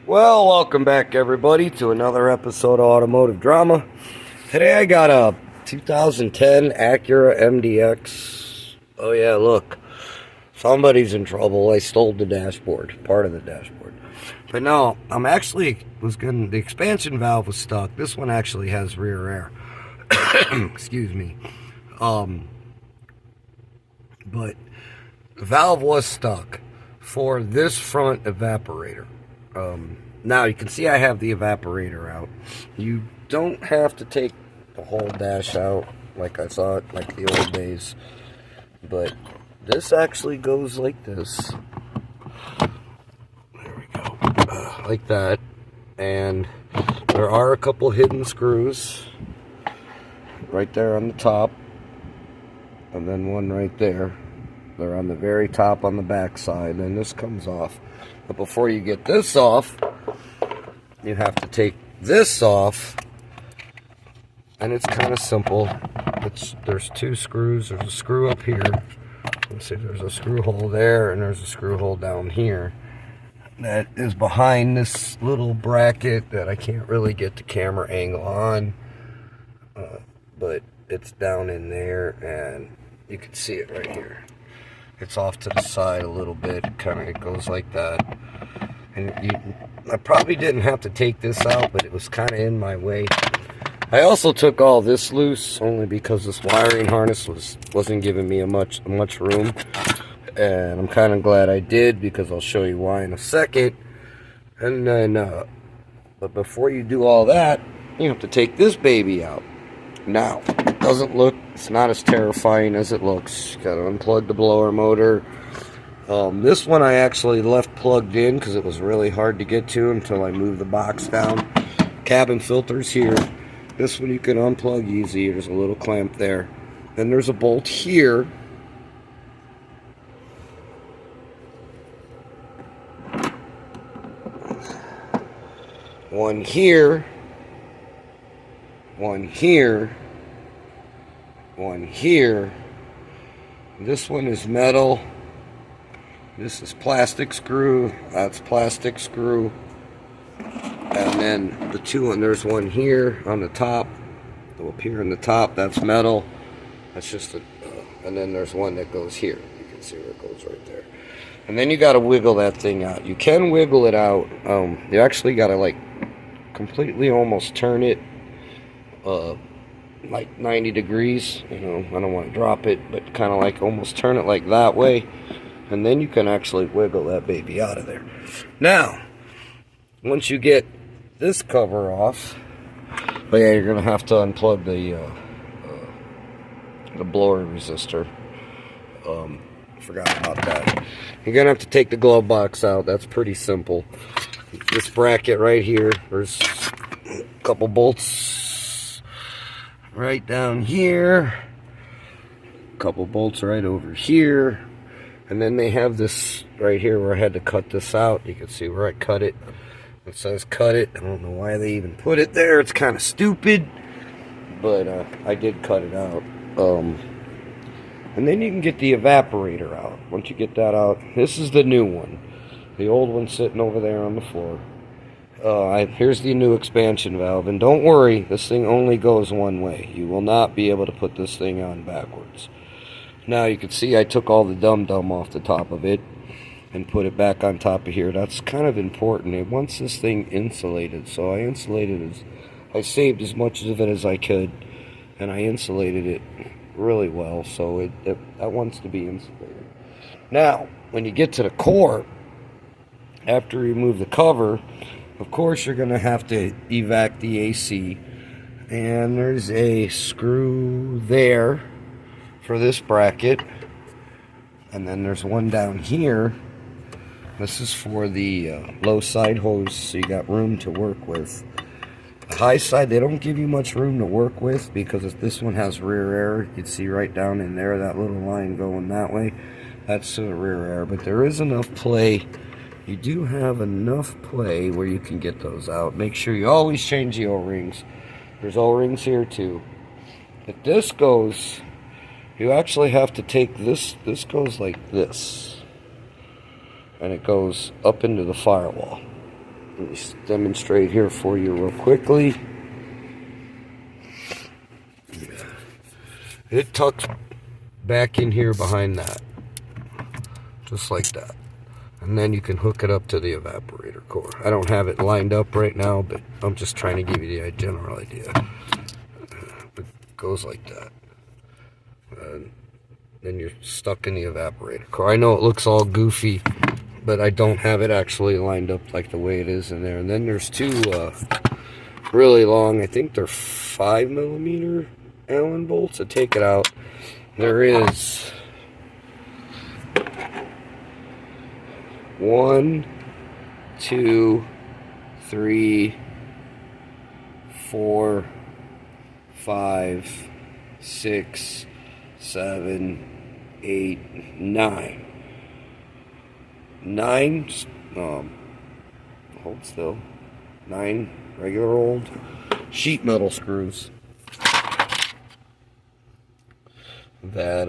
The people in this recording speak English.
Well, welcome back everybody to another episode of Automotive Drama. Today I got a 2010 Acura MDX. Oh yeah, look. Somebody's in trouble. I stole the dashboard, part of the dashboard. But no, the expansion valve was stuck. This one actually has rear air. Excuse me. But the valve was stuck for this front evaporator. Now you can see I have the evaporator out. You don't have to take the whole dash out like I saw it like the old days, but this actually goes like this. There we go, like that. And there are a couple hidden screws right there on the top, and then one right there. They're on the very top on the back side, and this comes off. But before you get this off, you have to take this off, and it's kind of simple. There's two screws. There's a screw up here. Let's see, there's a screw hole there, and there's a screw hole down here. That is behind this little bracket that I can't really get the camera angle on, but it's down in there, and you can see it right here. It's off to the side a little bit. It goes like that. And I probably didn't have to take this out, but it was kind of in my way. I also took all this loose only because this wiring harness wasn't giving me much room. And I'm kind of glad I did, because I'll show you why in a second. And then, but before you do all that, you have to take this baby out. Now, it's not as terrifying as it looks. Got to unplug the blower motor. This one I actually left plugged in because it was really hard to get to until I moved the box down. Cabin filters here. This one you can unplug easy. There's a little clamp there. Then there's a bolt here. One here. One here. One here. This one is metal. This is plastic screw. That's plastic screw. And then there's one here on the top. Up here on the top, that's metal. That's just and then there's one that goes here. You can see where it goes right there. And then you got to wiggle that thing out. You can wiggle it out. You actually got to like completely almost turn it like 90 degrees. I don't want to drop it, but kind of like almost turn it like that way, and then you can actually wiggle that baby out of there. Now, once you get this cover off, you're gonna have to unplug the blower resistor. Forgot about that. You're gonna have to take the glove box out. That's pretty simple. This bracket right here, there's a couple bolts right down here, a couple bolts right over here, and then they have this right here where I had to cut this out. You can see where I cut it. It says cut it. I don't know why they even put it there. It's kind of stupid, but I did cut it out. And then you can get the evaporator out. Once you get that out, this is the new one. The old one's sitting over there on the floor. Here's the new expansion valve, and don't worry, this thing only goes one way. You will not be able to put this thing on backwards. Now you can see I took all the dum-dum off the top of it and put it back on top of here. That's kind of important. It wants this thing insulated, so I saved as much of it as I could, and I insulated it really well, so that wants to be insulated. Now, when you get to the core, after you remove the cover, of course you're going to have to evac the AC, and there's a screw there for this bracket, and then there's one down here. This is for the low side hose, so you got room to work with. The high side, they don't give you much room to work with, because this one has rear air. You can see right down in there, that little line going that way. That's the rear air, but there is enough play. You do have enough play where you can get those out. Make sure you always change the O-rings. There's O-rings here too. If this goes, you actually have to take this goes like this, and it goes up into the firewall. Let me just demonstrate here for you real quickly. It tucks back in here behind that, just like that. And then you can hook it up to the evaporator core. I don't have it lined up right now, but I'm just trying to give you the general idea. It goes like that. And then you're stuck in the evaporator core. I know it looks all goofy, but I don't have it actually lined up like the way it is in there. And then there's two really long, I think they're 5mm Allen bolts to take it out. There is 1, 2, 3, 4, 5, 6, 7, 8, 9. 9, hold still, 9 regular old sheet metal screws that